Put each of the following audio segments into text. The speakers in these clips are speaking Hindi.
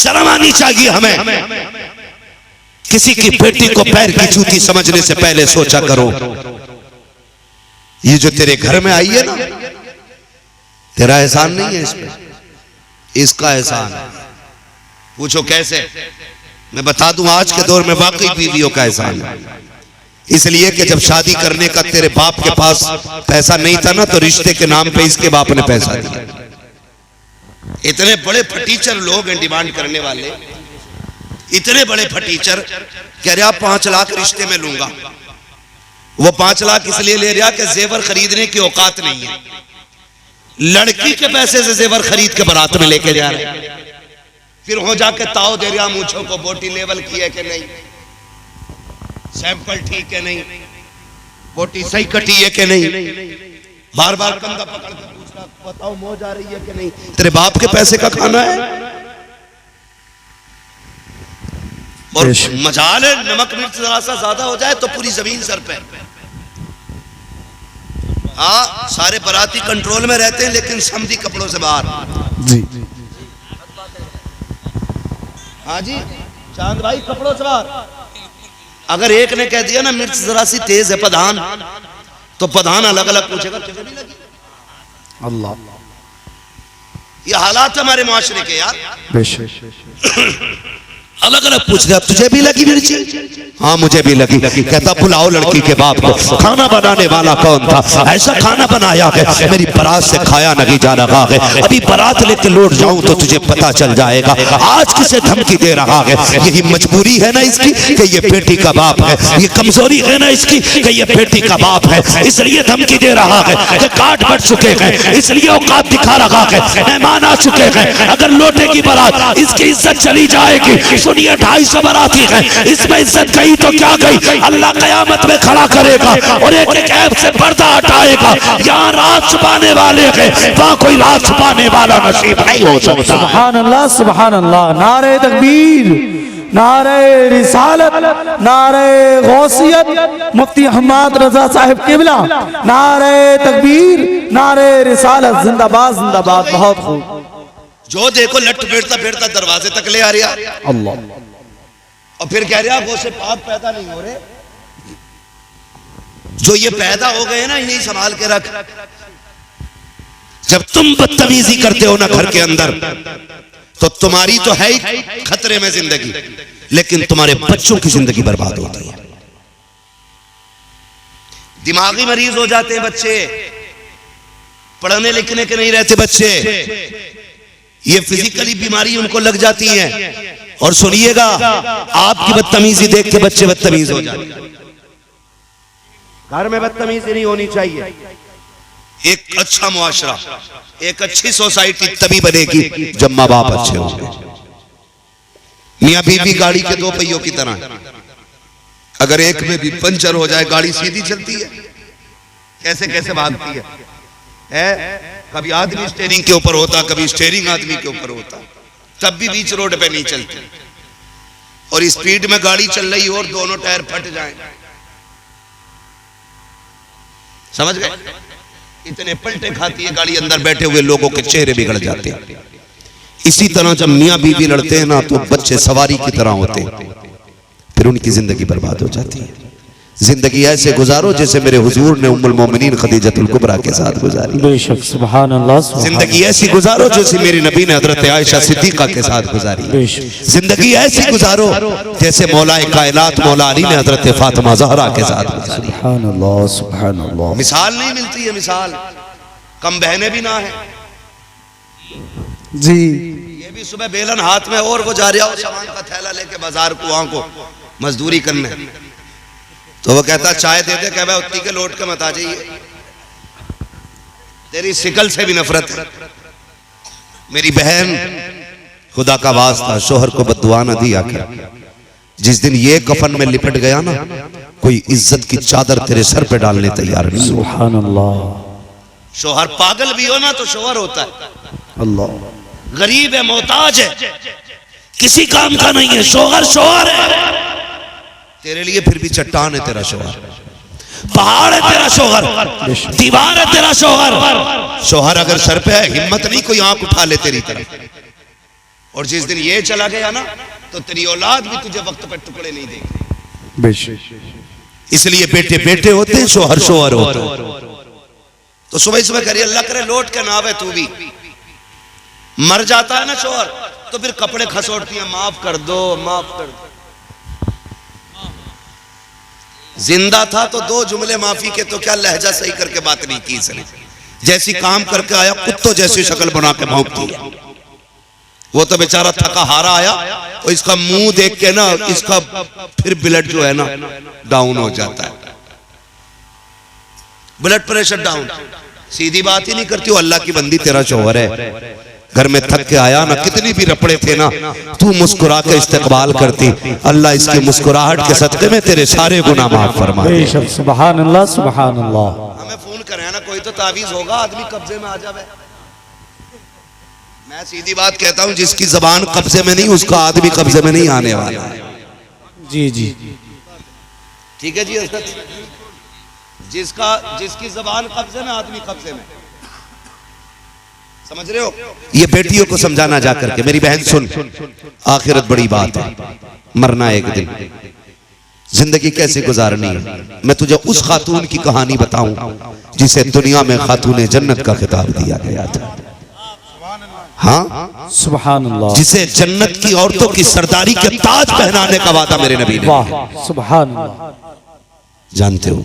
शर्म आनी चाहिए हमें। किसी की बेटी को पैर की जूती समझने से पहले सोचा करो। ये जो तेरे घर में आई है ना, तेरा एहसान नहीं है इसमें, इसका एहसान है। पूछो कैसे? मैं बता दूं, आज के दौर में वाकई बीवियों का एहसान है। इसलिए कि जब शादी करने का तेरे बाप के पास पैसा नहीं था ना, तो रिश्ते के नाम पे इसके बाप ने पैसा दिया। इतने बड़े फटीचर लोग हैं डिमांड करने वाले, इतने बड़े फटीचर कह रहे 5 लाख रिश्ते में लूंगा। वो 5 लाख इसलिए ले रहा कि जेवर खरीदने की औकात नहीं है। लड़की के पैसे से जेवर खरीद के बारात में लेके जा रहे, फिर हो जाके ताव दे रहा मूंछों को, बोटी लेवल की है कि नहीं, सैंपल ठीक है नहीं, बोटी सही कटी है कि नहीं, बार बार कंधा पकड़ के पूछना बताओ मौज आ रही है कि नहीं। तेरे बाप के पैसे का खाना है। और मजाल है नमक मिर्च जरा सा ज्यादा हो जाए तो पूरी जमीन सर पे। हाँ, सारे बराती कंट्रोल में रहते हैं लेकिन समधी कपड़ों से बाहर। जी हाँ जी, चांद भाई कपड़ों से बाहर। अगर एक ने कह दिया ना मिर्च जरा सी तेज है प्रधान, तो प्रधान अलग अलग पूछेगा तुझे भी लगी। अल्लाह, ये हालात हमारे मुआशरे के यार। अलग अलग पूछ रहे, तुझे भी लगी मिर्ची? हाँ मुझे भी लगी। कहता बुलाओ लड़की के बाप को। खाना बनाने वाला कौन था? ऐसा खाना बनाया है मेरी बारात से खाया नहीं जा रहा है। अभी बारात लेके लौट जाऊं तो तुझे पता चल जाएगा। आज किसे धमकी दे रहा है? यही मजबूरी है ना इसकी कि ये बेटी का बाप है, ये कमजोरी है ना इसकी कि ये बेटी का बाप है, इसलिए धमकी दे रहा है कि काट बढ़ चुके हैं, इसलिए औकात दिखा रहा है, मेहमान आ चुके हैं, अगर लौटेगी बारात इसकी इज्जत चली जाएगी। सुनिए 250 बाराती है, इसमें इज्जत गई तो क्या गई, अल्लाह कयामत में खड़ा करेगा और एक एक ऐब से पर्दा हटाएगा। यहाँ रात छुपाने वाले हैं, वहाँ कोई रात छुपाने वाला नसीब नहीं हो सकता। सुभान अल्लाह, सुभान अल्लाह। नारे तकबीर, नारे रिसालत, नारे गौसियत, मुफ्ती अहमद रजा साहिब किबला, नारे तकबीर, नारे रिसालत, जिंदाबाद जिंदाबाद। बहुत खूब। जो देखो लट फेरता फेरता दरवाजे तक ले आ रहा अल्लाह, और फिर कह रहा वो से पाप पैदा नहीं हो रहे। जो ये पैदा हो गए ना इन्हें संभाल के रख। जब तुम बदतमीजी करते हो ना घर के अंदर, तो तुम्हारी तो है ही खतरे में जिंदगी, लेकिन तुम्हारे बच्चों की जिंदगी बर्बाद होती है। दिमागी मरीज हो जाते हैं बच्चे, पढ़ने लिखने के नहीं रहते बच्चे, ये फिजिकली बीमारी उनको लग जाती है। और सुनिएगा, आपकी बदतमीजी देख के बच्चे बदतमीज हो जाते हैं। घर में बदतमीजी नहीं होनी चाहिए। एक अच्छा मुआशरा, एक अच्छी सोसाइटी तभी बनेगी जब माँ बाप अच्छे होंगे। मियाँ बीवी गाड़ी के 2 पहियों की तरह, अगर एक में भी पंचर हो जाए गाड़ी सीधी चलती है, कैसे कैसे भागती है। कभी आदमी स्टीयरिंग के ऊपर होता, कभी स्टीयरिंग आदमी के ऊपर होता, तब भी बीच रोड पे नहीं चलती। और स्पीड में गाड़ी चल रही और दोनों टायर फट जाएं, समझ गए? इतने पलटे खाती है गाड़ी, अंदर बैठे हुए लोगों के चेहरे बिगड़ जाते हैं। इसी तरह जब मियाँ बीवी लड़ते हैं ना, तो बच्चे सवारी की तरह होते हैं, फिर उनकी जिंदगी बर्बाद हो जाती है। जिंदगी ऐसे गुजारो जैसे मेरे हुजूर ने उम्मुल मोमिनीन खदीजतुल कुबरा के साथ गुजारी। बेशक, सुभान अल्लाह। जिंदगी ऐसी गुजारो जैसे मेरी नबी ने हजरत आयशा सिद्दीका के साथ गुजारी। जिंदगी ऐसी गुजारो जैसे मौलाए कायनात मौला अली ने हजरत फातिमा ज़हरा के साथ गुजारी। सुभान अल्लाह, सुभान अल्लाह। मिसाल नहीं मिलती है, मिसाल कम बहने भी ना है जी। ये भी सुबह बेलन हाथ में और वो जा रहा हो सामान का थैला लेके बाजार कुआं को मजदूरी करने, तो वो कहता चाय दे दे, कह भाई उतनी के लौट के मत आ जाइए, तेरी शिकल से भी नफरत है। मेरी बहन, खुदा का वास्ता शोहर को बद्दुआ न दिया कर। जिस दिन ये कफन में लिपट गया ना, कोई इज्जत की चादर तेरे सर पे डालने तैयार नहीं। सुभान अल्लाह। शोहर पागल भी हो ना तो शोहर होता है, अल्लाह। गरीब है, मोहताज है, किसी काम का नहीं है, शोहर शोहर है तेरे लिए, फिर भी चट्टान है तेरा शोहर, पहाड़ है तेरा शोहर, दीवार है तेरा शोहर। शोहर अगर सर पे है, हिम्मत नहीं कोई आंख उठा ले तेरी तरफ। और जिस दिन ये चला गया ना तो तेरी औलाद भी तुझे वक्त पर टुकड़े नहीं देगी। बेशक। इसलिए बेटे बेटे होते हैं, शोहर शोहर होते हैं। तो सुबह सुबह करिए अल्लाह करे लौट के ना आवे, तू भी मर जाता है ना शोहर तो फिर कपड़े खसोटती है, माफ कर दो माफ कर दो। जिंदा था तो दो जुमले माफी के तो क्या लहजा सही करके बात नहीं की इसने। जैसी काम करके आया कुत्तों जैसी शक्ल बना के भौंक दिया। वो तो बेचारा थका हारा आया और इसका मुंह देख के ना इसका फिर ब्लड जो है ना डाउन हो जाता है, ब्लड प्रेशर डाउन। सीधी बात ही नहीं करती, अल्लाह की बंदी तेरा शौहर है, घर में थक के आया ना, कितनी भी रपड़े थे ना, तू मुस्कुरा के इस्तकबाल करती, अल्लाह इसकी मुस्कुराहट के सदके में तेरे सारे गुनाह माफ फरमा दे। सुभान अल्लाह सुभान अल्लाह। हमें फोन करें ना कोई तो तावीज होगा, आदमी कब्जे में आ जावे। मैं सीधी बात कहता हूं, जिसकी जबान कब्जे में नहीं उसका आदमी कब्जे में नहीं आने वाला है। जी जी ठीक है जी हजरत, जिसकी जबान कब्जे में आदमी कब्जे में, समझ रहे हो। ये बेटियों को समझाना जा करके, मेरी बहन सुन, आखिरत बड़ी बात है, मरना एक दिन, जिंदगी कैसे गुजारनी है। मैं तुझे उस खातून की कहानी बताऊं जिसे दुनिया में खातून जन्नत का खिताब दिया गया था। हाँ सुभान अल्लाह। जिसे जन्नत की औरतों की सरदारी के ताज पहनाने का वादा मेरे नबी ने। वाह सुभान अल्लाह। जानते हो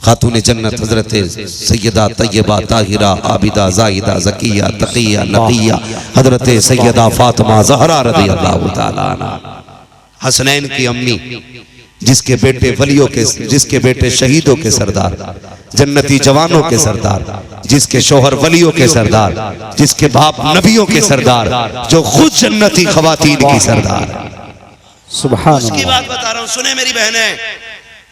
खातून जन्नत हजरत सैयदा तैयबा ताहिरा आबिदा जाहिदा जकिया तकिया नकिया हजरत सैयदा फातिमा ज़हरा रज़ियल्लाहु ताला अन्हा, हसनैन की अम्मी, जिसके बेटे वलियों के, जिसके बेटे शहीदों के सरदार, जन्नती जवानों के सरदार, जिसके शोहर वलियों के सरदार, जिसके बाप नबियों के सरदार, जो खुद जन्नती खवातीन की सरदार। सुभान उसकी बात बता रहा हूं, सुने मेरी बहनें,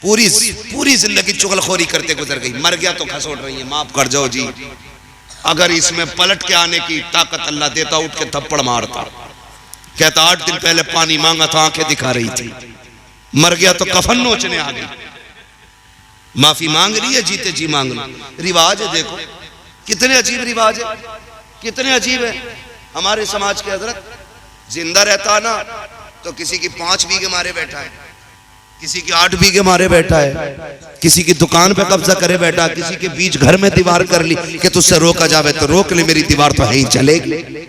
पूरी जिंदगी चुगलखोरी करते गुजर गई, मर गया तो खसोट रही है, माफ कर जाओ जी। अगर इसमें पलट के आने की ताकत अल्लाह देता, उठ के थप्पड़ मारता, कहता 8 दिन पहले पानी मांगा था, आंखें दिखा रही थी, मर गया तो कफन नोचने आ गई, माफी मांग रही है, जीते जी मांग लो। रिवाज है, देखो कितने अजीब रिवाज है, कितने अजीब है हमारे समाज के। हजरत जिंदा रहता ना तो किसी की 5 बीघे मारे बैठा है, किसी की 8 बीघे मारे बैठा है, किसी की दुकान पे कब्जा करे बैठा, किसी के बीच घर में दीवार कर ली कि तुझसे रोका जावे तो रोक ले, मेरी दीवार तो है ही, चलेगी,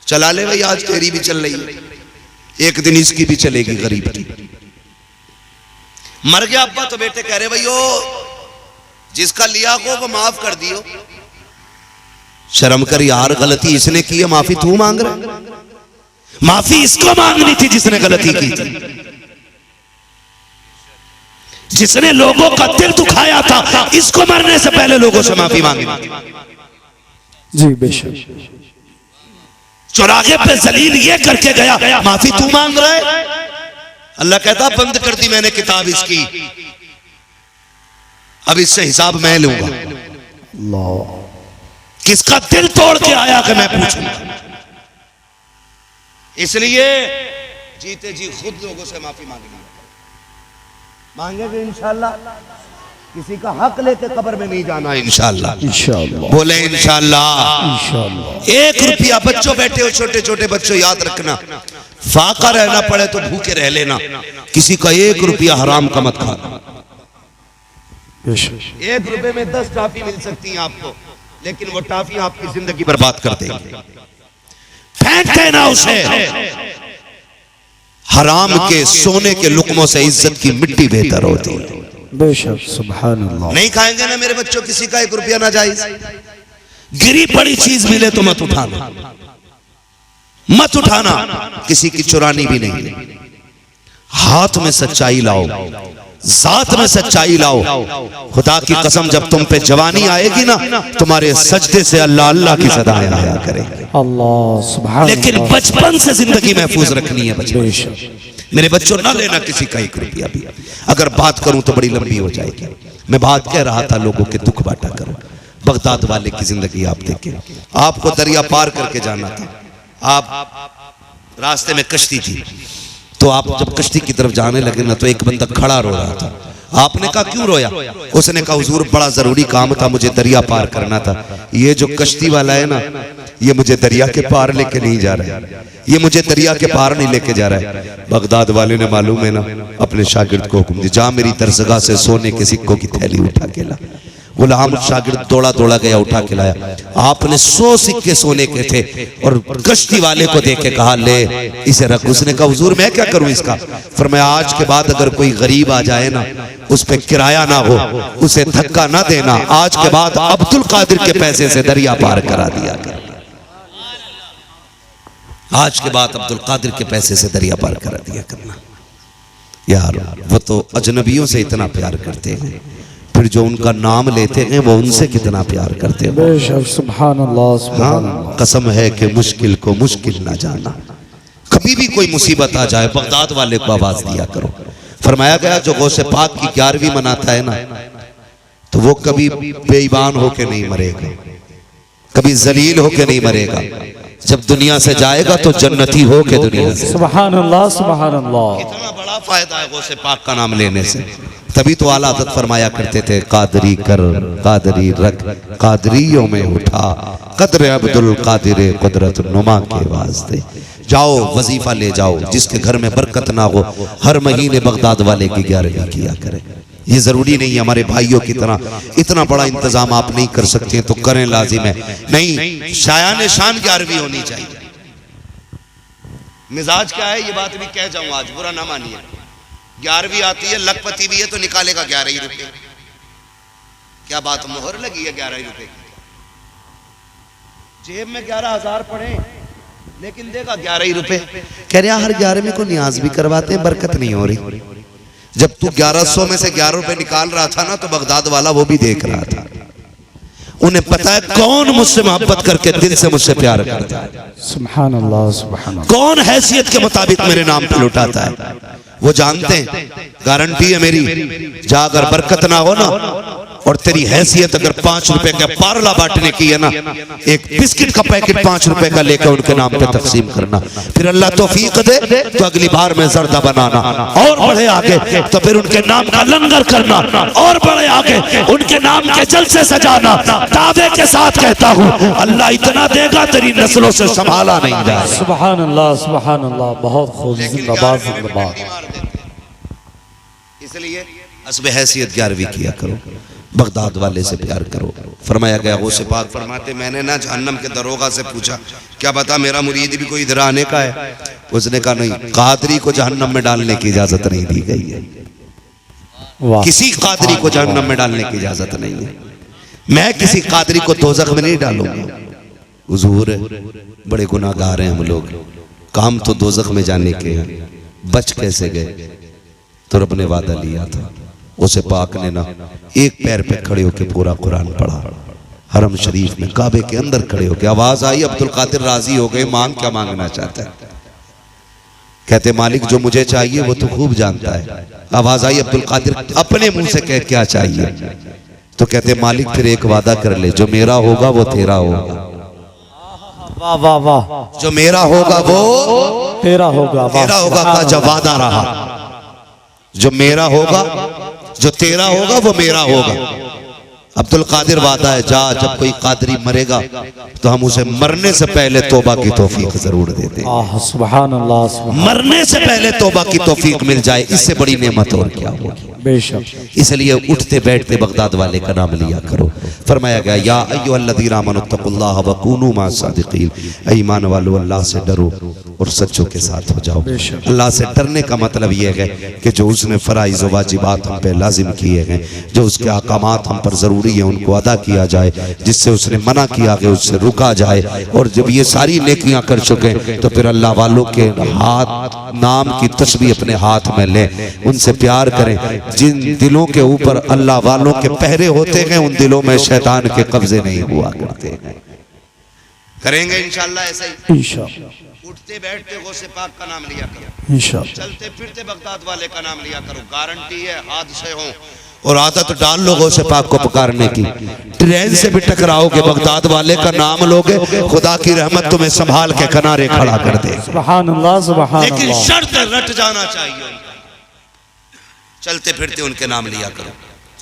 चला ले भाई, आज तेरी भी चल रही है, एक दिन इसकी भी चलेगी गरीब की। मर गया अब्बा तो बेटे कह रहे भैयो जिसका लिया को वो माफ कर दियो। शर्म कर यार, गलती इसने की है, माफी तू मांग रहा, माफी इसको मांगनी थी जिसने गलती की थी, जिसने लोगों का दिल दुखाया था, इसको मरने से पहले लोगों से माफी मांगी। जी बेशक। चौराहे पे जलील ये करके गया, माफी तू मांग रहा है। अल्लाह कहता बंद कर दी मैंने किताब इसकी, अब इससे हिसाब मैं लूंगा। किसका दिल तोड़ के आया कि मैं पूछूंगा। इसलिए जीते जी खुद लोगों से माफी मांगेंगे इंशाअल्लाह, किसी का हक लेके कब्र में नहीं जाना इंशाअल्लाह। इंशाअल्लाह बोले इंशाअल्लाह। इंशाअल्लाह। 1 रुपया, बच्चों बैठे हो, छोटे छोटे बच्चों, याद रखना, फाका रहना पड़े तो भूखे रह लेना, किसी का 1 रुपया हराम का मत खाना। 1 रुपए में 10 टॉफी मिल सकती है आपको, लेकिन वो टॉफी आपकी जिंदगी बर्बाद कर देगी। फेंक देना उसे। हराम के सोने के लुकमों से इज्जत की मिट्टी बेहतर होती है। बेशक सुभान अल्लाह। नहीं खाएंगे ना मेरे बच्चों किसी का 1 रुपया ना जायज। गिरी पड़ी चीज मिले तो मत उठाना, मत उठाना, किसी की चुरानी भी नहीं। हाथ में सच्चाई लाओ, जात में सच्चाई लाओ। खुदा की कसम जब तुम पे जवानी आएगी ना, तुम्हारे सजदे से अल्लाह अल्लाह की सदाएं आया करेंगे। अल्लाह सुभान। लेकिन बचपन से जिंदगी महफूज रखनी है बच्चों। मेरे बच्चों ना लेना किसी का 1 रुपया भी। अगर बात करूं तो बड़ी लंबी हो जाएगी। मैं बात कह रहा था लोगों के दुख बांटा करो। बगदाद वाले की जिंदगी आप देखिए, आपको दरिया पार करके जाना था, आप रास्ते में कश्ती थी, तो आप जब कश्ती की तरफ जाने लगे ना तो एक बंदा खड़ा रो रहा था। आपने कहा क्यों रोया? उसने कहा हुजूर बड़ा जरूरी काम था, मुझे दरिया पार करना था। ये जो कश्ती वाला है ना, ये मुझे दरिया के पार लेके नहीं जा रहा है, ये मुझे दरिया के पार नहीं लेके जा रहा है। बगदाद वाले ने मालूम है ना अपने शागिर्द को हुक्म दिया, जा मेरी दरसगाह से सोने के सिक्कों की थैली उठा के ला। गुलाम शागिर्द दौड़ा दौड़ा गया, उठा के लाया। आपने 100 सिक्के सोने के थे और कश्ती वाले को देख के कहा ले इसे रख। उसने कहा हुजूर मैं क्या करूं इसका? फरमाया आज के बाद अगर कोई गरीब आ जाए ना उस पे किराया ना हो, उसे धक्का ना देना। आज के बाद अब्दुल कादिर के पैसे से दरिया पार करा दिया कर। आज के बाद अब्दुल कादिर के पैसे से दरिया पार करा दिया करना। यार वो तो अजनबियों से इतना प्यार करते हैं, फिर जो उनका नाम लेते हैं वो उनसे कितना प्यार करते हैं। बेशक सुभान अल्लाह सुभान अल्लाह। कसम है कि मुश्किल को मुश्किल ना जाना। कभी भी कोई मुसीबत आ जाए बगदाद वाले को आवाज दिया करो। फरमाया गया जो गौसे पाक की 11वीं मनाता है ना तो वो कभी बेईमान होके नहीं मरेगा, कभी जलील होके नहीं मरेगा। जब दुनिया से जाएगा तो जन्नती हो के दुनिया से। सुभान अल्लाह सुभान अल्लाह। इतना बड़ा फायदा है गौसे पाक का नाम लेने से। तभी तो आला हज़रत फरमाया करते थे कादरी कर कादरी रख कादरियों में उठा कदर अब्दुल कादिर कुदरत नुमा के वास्ते। जाओ वजीफा ले जाओ, जिसके घर में बरकत ना हो हर महीने बगदाद वाले की 11वीं किया करे। ये जरूरी नहीं है हमारे भाइयों की तरह इतना बड़ा इंतजाम आप नहीं कर सकते तो करें, लाजिम है। नहीं, शायान शान 11वीं होनी चाहिए। मिजाज क्या है ये बात भी कह जाऊं, आज बुरा ना मानिए। 11वीं आती है, लखपति भी है तो निकालेगा 11 ही रुपए। क्या बात, मोहर लगी है 11 रुपए की? जेब में 11,000 पड़े लेकिन देगा 11 ही रुपए। कह रहे हर 11 को न्याज भी करवाते हैं, बरकत नहीं हो रही। जब तू 1100 में से 11 रुपए निकाल रहा था ना तो बगदाद वाला वो भी देख रहा था। उन्हें पता है कौन मुझसे मोहब्बत करके दिल से मुझसे प्यार करता है। सुभान अल्लाह सुभान अल्लाह। कौन हैसियत के मुताबिक मेरे नाम पर लुटाता है वो जानते हैं। गारंटी है मेरी, जा अगर बरकत ना हो ना और तेरी हैसियत अगर 5 रुपए का पारला बांटने की है ना, एक बिस्किट का पैकेट 5 रुपए का लेकर उनके नाम पे तकसीम करना। फिर अल्लाह तौफीक दे तो अगली बार में जर्दा बनाना और बढ़े आगे तो फिर उनके नाम का लंगर करना और बढ़े आगे उनके नाम के जलसे सजाना। दावे के साथ कहता हूँ अल्लाह इतना देगा तेरी नस्लों से संभाला नहीं जाए। सुभान अल्लाह सुभान अल्लाह। बहुत खूब, जिंदाबाद जिंदाबाद। इसलिए हस्ब हैसियत 11वीं किया करो, बगदाद वाले से प्यार करो। फरमाया गया गौसे पाक फरमाते मैंने ना जहन्नम के दरोगा से पूछा क्या बता मेरा मुरीद भी कोई इधर आने का है? उसने कहा नहीं, कादरी को जहन्नम में डालने की इजाजत नहीं दी गई है। किसी कादरी को जहन्नम में डालने की इजाजत नहीं है। मैं किसी कादरी को दोज़ख में नहीं डालूंगा। हुजूर बड़े गुनाहगार हैं हम लोग, काम तो दोज़ख में जाने के हैं, बच कैसे गए? तो रब ने वादा लिया था। उसे पाक ने ना एक पैर पे खड़े होकर पूरा कुरान पढ़ा, हरम शरीफ में काबे के अंदर खड़े होकर। आवाज आई अब्दुल कादिर राजी हो गए, मांग क्या मांगना चाहता है? कहते मालिक जो मुझे चाहिए वो तो खूब जानता है। आवाज आई अब्दुल कादिर अपने मुंह से कह क्या चाहिए? तो कहते मालिक फिर एक वादा कर ले, जो मेरा होगा वो तेरा होगा। वाह वाह वाह। जो मेरा होगा वो तेरा होगा, तेरा होगा का जब वादा रहा। जो मेरा होगा जो तेरा होगा वो मेरा होगा। अब्दुल कादिर वादा है, जा जब कोई कादरी मरेगा तो हम उसे मरने से पहले तौबा की तौफीक जरूर देते हैं। सुभान अल्लाह सुभान। मरने से पहले तौबा की तौफीक मिल जाए, इससे बड़ी नेमत और क्या होगी? बेशक। इसलिए उठते बैठते बगदाद वाले का नाम लिया करो। फरमाया गया या अय्युहल्लज़ीना आमनुत्तकुल्लाह व कूनू मास्सादिकीन, ईमान वालो अल्लाह से डरो और सच्चों के साथ हो जाओ। अल्लाह से डरने का मतलब यह है कि जो उसने फराइज़ व वाजिबात हम पे लाजिम किए हैं, जो उसके अहकामात हम पर जरूरी है उनको अदा किया जाए, जिससे उसने मना किया गया उससे रुका जाए। और जब ये सारी नेकियां कर चुके तो फिर अल्लाह वालों के हाथ नाम की तस्बीह अपने हाथ में लें, उनसे प्यार करें। जिन दिलों के ऊपर अल्लाह वालों के पहरे होते हैं उन दिलों में शैतान के कब्जे नहीं हुआ करते हैं। करेंगे इंशाअल्लाह ऐसे ही। इंशाअल्लाह। उठते बैठते गौसे पाक का नाम लिया करो, इंशाअल्लाह। चलते फिरते बगदाद वाले का नाम लिया करो। गारंटी है हादसे हो और आदत डाल लो गौसे पाक को पुकारने की। ट्रेन से भी टकराओगे बगदाद वाले का नाम लोगे, खुदा की रहमत तुम्हें संभाल के किनारे खड़ा कर दे। सुभान अल्लाह सुभान अल्लाह। लेकिन शर्त रट जाना चाहिए। चलते फिरते उनके नाम लिया करो,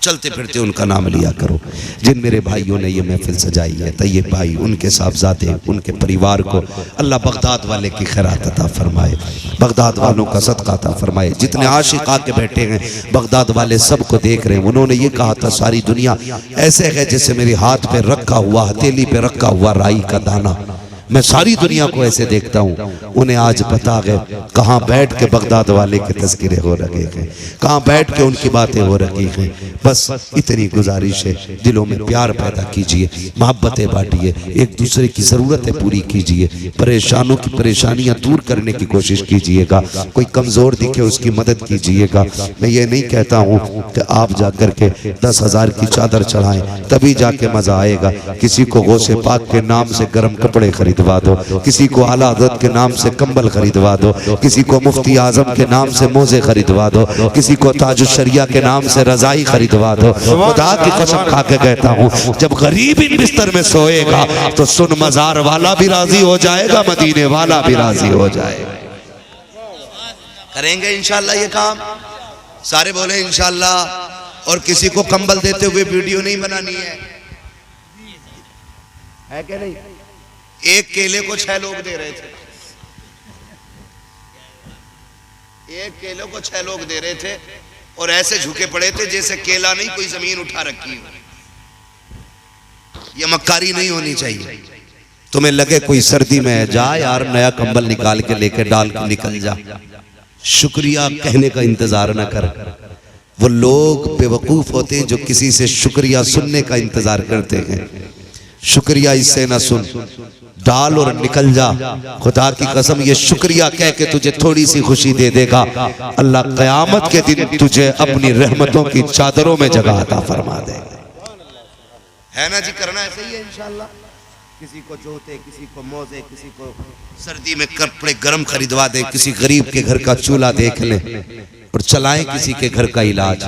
चलते फिरते उनका नाम लिया करो। जिन मेरे भाइयों ने ये महफिल सजाई है, तैयब भाई, उनके साहबजादे, उनके परिवार को अल्लाह बगदाद वाले की खैरात अता फरमाए, बगदाद वालों का सदका अता फरमाए। जितने आशिक आके बैठे हैं बगदाद वाले सबको देख रहे हैं। उन्होंने ये कहा था सारी दुनिया ऐसे है जैसे मेरे हाथ पे रखा हुआ, हथेली पे रखा हुआ राई का दाना, मैं सारी दुनिया को ऐसे देखता हूँ। उन्हें आज पता गए कहाँ बैठ के बगदाद वाले के तस्करे हो रखे हैं, कहाँ बैठ के उनकी बातें हो रही हैं। बस इतनी गुजारिश है, दिलों में प्यार पैदा कीजिए, मोहब्बतें बांटिए, एक दूसरे की ज़रूरतें पूरी कीजिए, परेशानों की परेशानियाँ दूर करने की कोशिश कीजिएगा। कोई कमज़ोर दिखे उसकी मदद कीजिएगा। मैं ये नहीं कहता हूँ कि आप जा कर के 10,000 की चादर चढ़ाएं तभी जाके मज़ा आएगा। किसी को गौसे पाक के नाम से गर्म कपड़े खरीदवा दो, किसी को आला हज़रत के नाम से कंबल खरीदवा दो, किसी को मुफ्ती आजम के नाम से मोजे खरीदवा दो, किसी को ताजुश शरिया के नाम से रजाई खरीदवा दो। खुदा की कसम खा के कहता हूँ, जब गरीब इन बिस्तर में सोएगा तो सुन मजार वाला भी राजी हो जाएगा, मदीने वाला भी राजी हो जाएगा। करेंगे इंशाल्लाह ये काम, सारे बोले इंशाल्लाह। और किसी को कंबल देते हुए वीडियो नहीं बनानी है क्या? नहीं। एक केले को 6 लोग दे रहे थे, एक केले को 6 लोग दे रहे थे और ऐसे झुके पड़े थे जैसे केला नहीं कोई जमीन उठा रखी हो। ये मक्कारी नहीं होनी चाहिए। तुम्हें लगे कोई सर्दी में है, जा यार नया कंबल निकाल के लेके डाल के निकल जा। शुक्रिया कहने का इंतजार न कर। वो लोग बेवकूफ होते हैं जो किसी से शुक्रिया सुनने का इंतजार करते हैं। शुक्रिया इससे ना सुन, डाल और निकल जा। खुदा की कसम ये शुक्रिया कह के तुझे थोड़ी सी खुशी दे देगा, अल्लाह क़यामत के दिन तुझे अपनी रहमतों की चादरों में जगह अता फरमा देगा। है ना जी? करना ऐसे ही है इंशाल्लाह। किसी को जोते, किसी को मोजे, किसी को सर्दी में कपड़े गर्म खरीदवा दे, किसी गरीब के घर का चूल्हा देख ले और चलाएं किसी के घर का इलाज,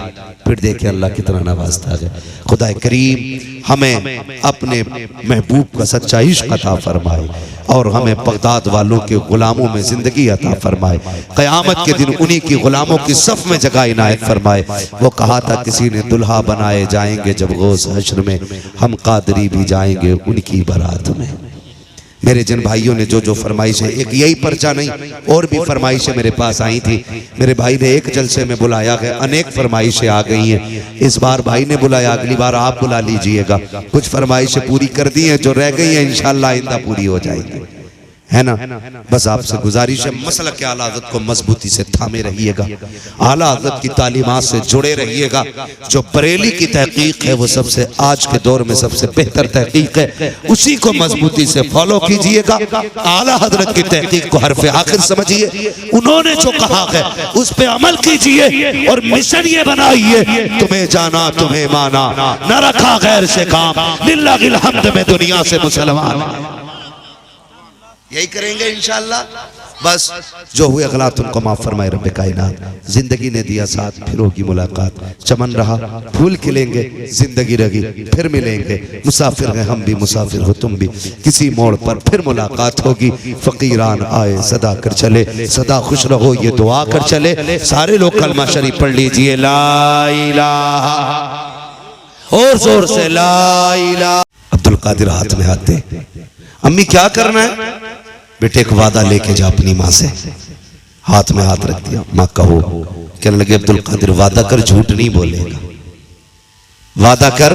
फिर देखें अल्लाह कितना नवाजता है। खुदा करीम हमें अपने महबूब का सच्चा इश्क अता फरमाए और हमें बगदाद वालों के गुलामों में जिंदगी अता फरमाए। क़यामत के दिन उन्हीं की गुलामों की सफ में जगह इनायत फरमाए। वो कहा था किसी ने दुल्हा बनाए जाएंगे जब गौस हश्र में, हम कादरी भी जाएंगे उनकी बारात में। मेरे जिन भाइयों ने जो जो फरमाइश है, एक यही पर्चा नहीं और भी फरमाइशें मेरे पास आई थी। मेरे भाई ने एक जलसे में बुलाया है, अनेक फरमाइशें आ गई हैं। इस बार भाई ने बुलाया, अगली बार आप बुला लीजिएगा। कुछ फरमाइशें पूरी कर दी हैं, जो रह गई हैं इंशाअल्लाह आइंदा पूरी हो जाएगी, है ना? बस आपसे गुजारिश है, मसला के आला हज़रत को मजबूती से थामे रहिएगा, आला हज़रत की तालीमात से जुड़े रहिएगा। जो बरेली की तहकीक है वो सबसे आज के दौर में सबसे बेहतर तहकीक है, उसी को मजबूती से फॉलो कीजिएगा। आला हज़रत की तहकीक को हरफ आखिर समझिए, उन्होंने जो कहा है उस पर अमल कीजिए और मिशन ये बनाइए, तुम्हें जाना तुम्हें माना, न रखा गैर से काम, लिल्लाहिल हम्द में दुनिया से मुसलमान। यही करेंगे इंशाअल्लाह। बस जो हुए गलत उनको माफ फरमाए रब्बे कायनात। जिंदगी ने दिया साथ, फिर होगी मुलाकात। चमन रहा फूल खिलेंगे, जिंदगी रही फिर मिलेंगे। मुसाफिर हैं हम भी, मुसाफिर हो तुम भी, किसी मोड़ पर फिर मुलाकात होगी। फकीरान आए सदा कर चले, सदा खुश रहो ये दुआ कर चले। सारे लोग कलमा शरीफ पढ़ लीजिए, ला इलाहा, और जोर से ला इलाहा। अब्दुल कादिर हाथ में हाथ दे। अम्मी क्या करना है? बेटे को वादा लेके जा अपनी माँ से। हाथ में हाथ रख दिया, माँ कहो। कहने लगे अब्दुल कादिर वादा कर, झूठ नहीं बोलेगा। वादा कर,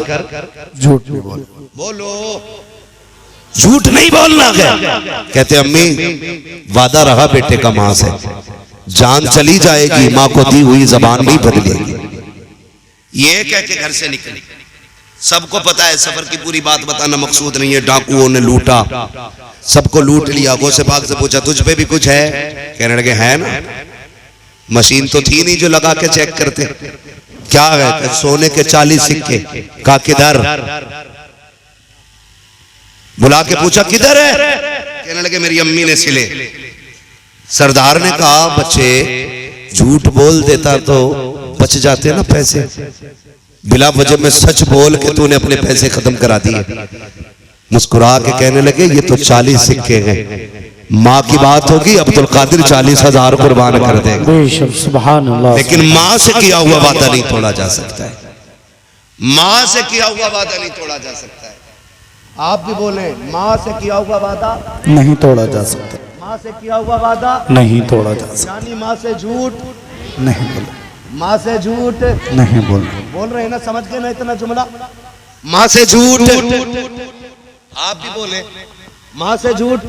झूठ नहीं बोलो, झूठ नहीं बोलना है। कहते अम्मी वादा रहा बेटे का माँ से, जान चली जाएगी, माँ को दी हुई जबान नहीं बदलेगी। ये कह के घर से निकली। सबको पता है सफर की पूरी बात बताना मकसूद नहीं है। डाकुओं ने लूटा, सबको लूट लिया। गौसे पाक से पूछा तुझ पे भी कुछ है? कहने लगे है ना, मशीन तो थी नहीं जो लगा के चेक करते। क्या है? सोने के 40 सिक्के। का किधर? बुला के पूछा किधर है? कहने लगे मेरी अम्मी ने सिले। सरदार ने कहा बच्चे झूठ बोल देता तो बच जाते ना पैसे, बिला वजह में सच बोल के तूने अपने पैसे खत्म करा दिए। मुस्कुरा के कहने लगे ये तो 40 सिक्के हैं, माँ की बात होगी अब्दुल कादिर 40,000 कुर्बान कर देगा। सुभान अल्लाह। लेकिन माँ से किया हुआ वादा नहीं तोड़ा जा सकता है। माँ से किया हुआ वादा नहीं तोड़ा जा सकता है। आप भी बोले, माँ से किया हुआ वादा नहीं तोड़ा जा सकता, माँ से किया हुआ वादा नहीं तोड़ा जा सकता। यानी माँ से झूठ नहीं बोले, माँ से झूठ नहीं बोले, बोल रहे हैं ना, समझ गए ना इतना जुमला, माँ से झूठ। आप भी बोले, माँ से झूठ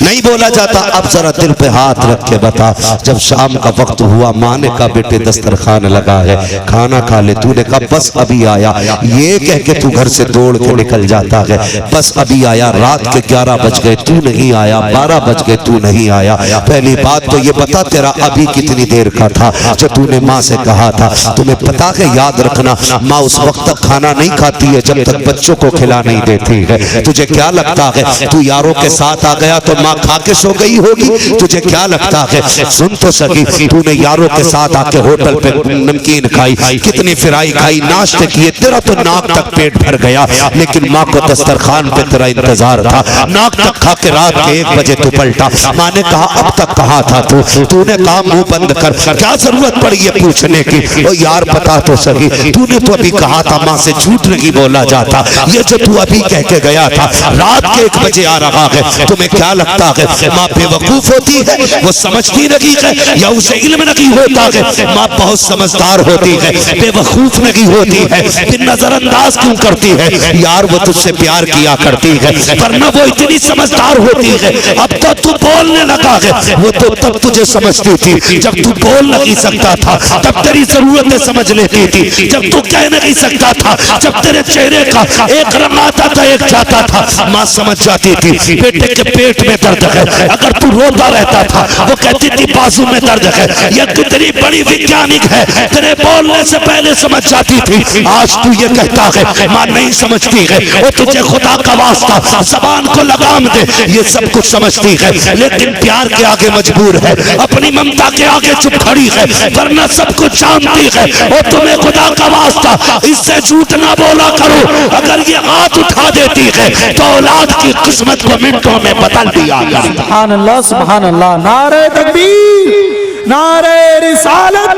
नहीं बोला जाता। अब जरा दिल पे हाथ रख के बता, जब शाम का वक्त हुआ माँ ने कहा बेटे दस्तरखान लगा है, खाना खा ले। तूने कहा बस अभी आया। ये कह के तू घर से दौड़ के निकल जाता है, बस अभी आया। रात के 11 बज गए, तू नहीं आया। 12 बज गए, तू नहीं आया। पहली बात तो ये बता, तेरा अभी कितनी देर का था जो तूने माँ से कहा था? तुम्हें पता है, याद रखना, माँ उस वक्त तक खाना नहीं खाती है जब तक बच्चों को खिला नहीं देती है। तुझे क्या लगता है तू यारों के साथ आ गया तो माँ खा के सो गई होगी? तुझे क्या लगता है? सुन तो सकी, तूने यारों के साथ आके होटल पे नमकीन खाई, कितनी फिराई खाई, नाश्ते किए, तेरा तो नाक तक पेट भर गया, लेकिन माँ को दस्तरखान पे तेरा इंतजार था। नाक तक खा के रात के 1 बजे तू पलटा। माँ ने कहा अब तक कहाँ था तू? तूने कहा मुंह बंद कर। क्या जरूरत पड़ी है पूछने की? ओ यार बता तो सही, तूने तो अभी कहा था माँ से झूठ नहीं बोला जाता। ये जो तू अभी कह के गया था रात के 1 बजे आ रहा है, तुम्हें क्या लगता है माँ बेवकूफ होती है, वो समझती नहीं है, या उसे इल्म नहीं होता है? माँ बहुत समझदार होती है, बेवकूफ नहीं होती है। फिर नजरअंदाज क्यों करती है? यार वो तुझसे प्यार किया करती है, वरना वो इतनी समझदार होती है। अब तो तू बोलने लगा है, वो तो तब तुझे समझती थी जब तू बोल नहीं सकता था, तब तेरी जरूरतें समझ लेती थी। जब तू कह नहीं सकता था, जब तेरे चेहरे का एक रंग आता था एक जाता था, माँ समझ जाती थी बेटे के पेट में दर्द है। अगर तू रोता रहता था वो कहती थी बाजू में दर्द है। ये कितनी बड़ी वैज्ञानिक है, तेरे बोलने से पहले समझ जाती थी। आज तू ये कहता है माँ नहीं समझती है, वो तुझे खुदा का वास्ता जबान को लगाम दे, ये सब कुछ समझती है, लेकिन प्यार के आगे मजबूर है, अपनी ममता के आगे चुप खड़ी है, वरना सब कुछ जानती है। और तुम्हें खुदा का वास्ता इससे झूठ ना बोला करो। अगर ये हाथ उठा देती है तो औलाद की किस्मत को मिनटों में बदल दिया। सुभान अल्लाह, सुभान अल्लाह। नारे तकबीर, नारे रिसालत,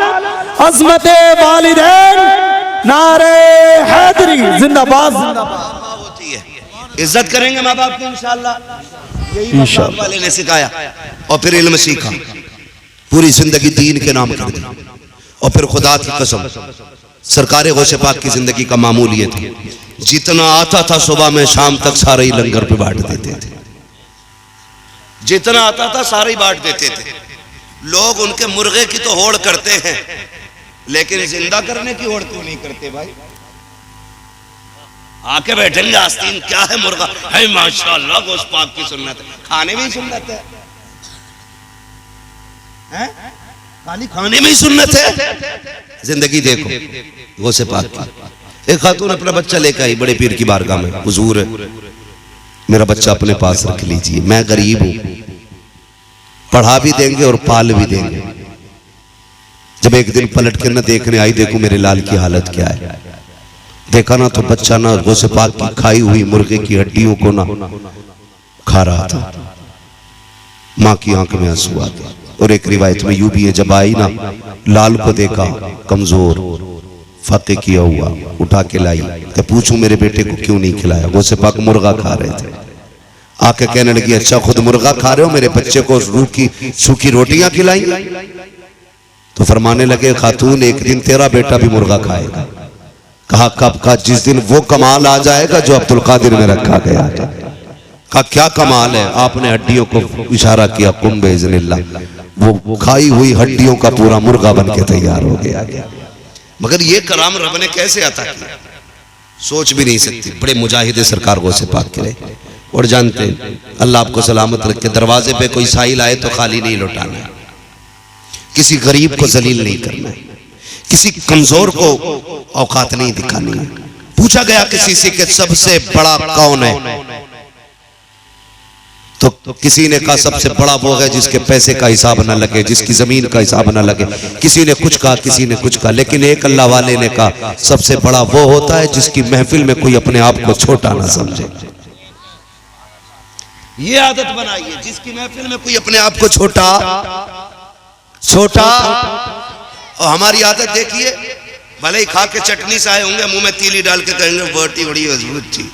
अज़मते वालिदैन, नारे हैदरी, जिंदाबाद जिंदाबाद। होती है, इज्जत करेंगे माँ बाप की इंशाअल्लाह। यही बाप वाले ने सिखाया और फिर इल्म सीखा, पूरी जिंदगी दीन के नाम कर दी। और फिर खुदा की कसम, सरकारे गौसे पाक की जिंदगी का मामूल ये था, जितना आता था सुबह में शाम तक सारे ही लंगर पे बांट देते थे। जितना आता था सारे ही बांट देते थे। लोग उनके मुर्गे की तो होड़ करते हैं, लेकिन जिंदा करने की होड़ क्यों नहीं करते भाई? आके बैठेंगे आस्तीन, क्या है मुर्गा है, माशाअल्लाह गौस पाक की सुन्नत है, खाने में ही सुन्नत है, खाली खाने में ही सुन्नत है। जिंदगी देखो गौसे पाक की। एक खातून अपना बच्चा लेकर आई बड़े पीर की बारगाह में, हुजूर मेरा बच्चा अपने पास रख लीजिए, मैं गरीब हूं, पढ़ा भी देंगे और पाल भी देंगे। जब एक दिन पलट कर न देखने आई, देखो मेरे लाल की हालत क्या है। देखा ना तो बच्चा ना गौसे पाक की खाई हुई मुर्गे की हड्डियों को ना खा रहा था। माँ की आंख में आंसू आ गया। और एक रिवायत में यूं भी है, जब आई ना लाल को देखा कमजोर, फाके किया हुआ, उठा के लाई, तो पूछूं मेरे बेटे को क्यों नहीं खिलाया? गौसे पाक मुर्गा खा रहे थे। आके कहने लगी अच्छा खुद मुर्गा खा रहे हो, मेरे बच्चे को सूखी रोटियां खिलाई? तो फरमाने लगे खातून एक दिन तेरा बेटा भी मुर्गा खाएगा। कहा कब का? जिस दिन वो कमाल आ जाएगा जो अब्दुल कादिर में रखा गया। कहा क्या कमाल है? आपने हड्डियों को इशारा किया, कुम बेइज़्निल्लाह, वो खाई हुई हड्डियों का पूरा मुर्गा बन के तैयार हो गया। मगर ये कराम रब ने कैसे अता किया, सोच भी नहीं सकती। बड़े मुजाहिद सरकार गौसे पाक के रहे। और जानते अल्लाह आपको सलामत रखे, दरवाजे पे कोई साहिल आए तो खाली नहीं लौटाना है, किसी गरीब को जलील नहीं करना है, किसी कमजोर को औकात नहीं दिखानी है। पूछा गया किसी से कि सबसे बड़ा कौन है, तो किसी ने कहा सबसे बड़ा वो है जिसके पैसे का हिसाब ना लगे, जिसकी जमीन का हिसाब ना लगे। किसी ने कुछ कहा, किसी ने कुछ कहा, लेकिन एक अल्लाह वाले ने कहा सबसे बड़ा वो होता है जिसकी महफिल में कोई अपने आप को छोटा ना समझे। ये आदत बनाइए, जिसकी महफिल में कोई अपने आप को छोटा। और हमारी आदत देखिए, भले ही खा के चटनी से आए होंगे, मुंह में तीली डाल के कहेंगे बोटी बड़ी मजबूत चीज।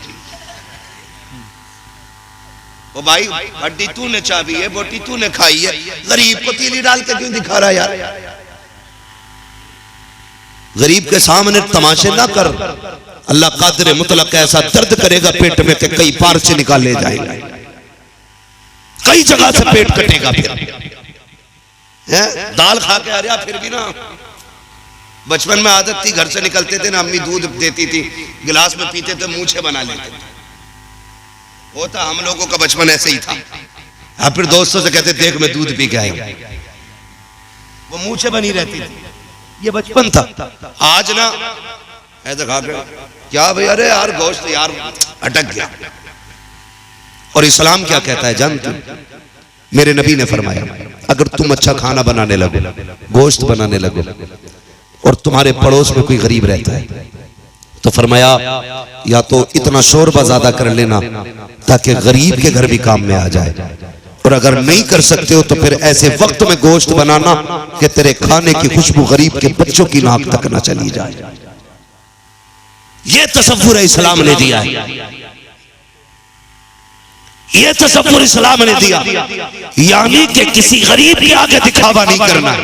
ओ भाई हड्डी तूने चाबी है, बोटी तूने खाई है, गरीब को तीली डाल के क्यों दिखा रहा यार? गरीब के सामने तमाशे ना कर। अल्लाह कादिर मुतलक ऐसा दर्द करेगा पेट में कि कई पार्चे निकाले जाएंगे, कई जगह से पेट कटेगा। फिर है दाल खा के आ रहा, फिर भी ना बचपन में आदत थी, घर से निकलते थे ना, अम्मी दूध देती थी, गिलास में पीते थे, मूछे बना लेते थे। होता हम लोगों का बचपन ऐसे ही था। हाँ, फिर दोस्तों से कहते देख मैं दूध पी के आएंगे, वो मूछे बनी रहती थी। ये बचपन था। आज ना ऐसा खा के क्या भाई, अरे यार गोश्त यार अटक गया। और इस्लाम क्या कहता है जानते? मेरे नबी ने फरमाया अगर तुम अच्छा खाना बनाने लगो, गोश्त बनाने लगो, और तुम्हारे पड़ोस में कोई गरीब रहता है, तो फरमाया या तो इतना शोरबा ज्यादा कर लेना ताकि गरीब के घर भी काम में आ जाए, और अगर नहीं कर सकते हो तो फिर ऐसे वक्त में गोश्त बनाना कि तेरे खाने की खुशबू गरीब के बच्चों की नाक तक ना चली जाए। ये तसव्वुर इस्लाम ने दिया है, ये तसव्वुर इस्लाम ने दिया, यानी कि किसी गरीब के आगे दिखावा नहीं करना है,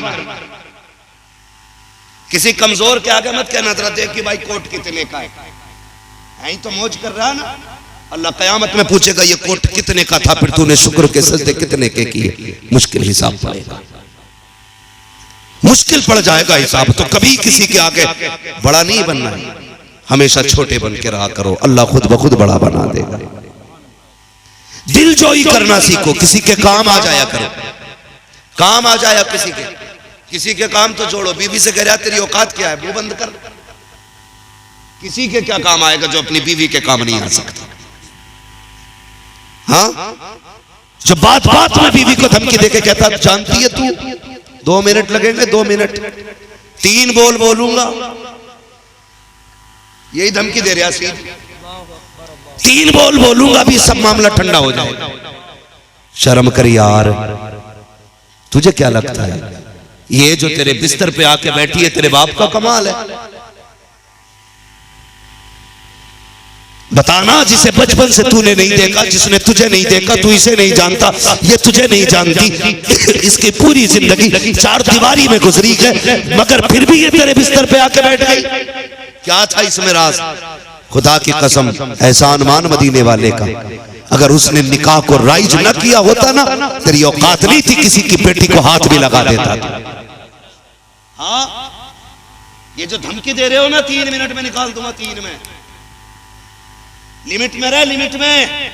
किसी कमजोर के आगे मत कहना जरा देख कि भाई कोट कितने का है, यही तो मौज कर रहा है ना। अल्लाह कयामत में पूछेगा ये कोट कितने का था, फिर तूने शुक्र के सजदे कितने के किए, मुश्किल हिसाब पड़ेगा, मुश्किल पड़ जाएगा हिसाब। तो कभी किसी के आगे बड़ा नहीं बनना है, हमेशा छोटे बन के रहा करो, अल्लाह खुद ब खुद बड़ा बना देगा। दिल जोई करना सीखो, किसी के काम आ जाया करो, काम आ जाया किसी के काम तो जोड़ो। बीवी से कह रहा तेरी औकात क्या है, मुंह बंद कर। किसी के क्या काम आएगा जो अपनी बीवी के काम नहीं आ सकता? हाँ, जो बात बात में बीवी को धमकी देके कहता जानती है तू 2 मिनट लगेंगे, 2 मिनट 3 बोल बोलूंगा, यही धमकी दे रहा सी, 3 बोल बोलूंगा भी सब मामला ठंडा हो जाएगा। शर्म कर यार, तुझे क्या लगता है ये जो तेरे बिस्तर पे आके बैठी है तेरे बाप का कमाल है? बताना, जिसे बचपन से तूने नहीं देखा, जिसने तुझे नहीं देखा, तू इसे नहीं जानता, ये तुझे नहीं जानती, इसकी पूरी जिंदगी 4 दीवारी में गुजरी है, मगर फिर भी ये तेरे बिस्तर पे आके बैठ गई। क्या था इसमें राज? खुदा की कसम एहसान मान मदीने वाले का, अगर उसने निकाह को राइज न किया होता ना, तेरी औकात नहीं थी किसी की बेटी को हाथ भी लगा देता था। हाँ, ये जो धमकी दे रहे हो ना 3 मिनट में निकाल दूंगा, 3 में, लिमिट में रह, लिमिट में,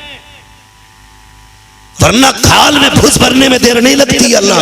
वरना खाल में फुस भरने में देर नहीं लगती। अल्लाह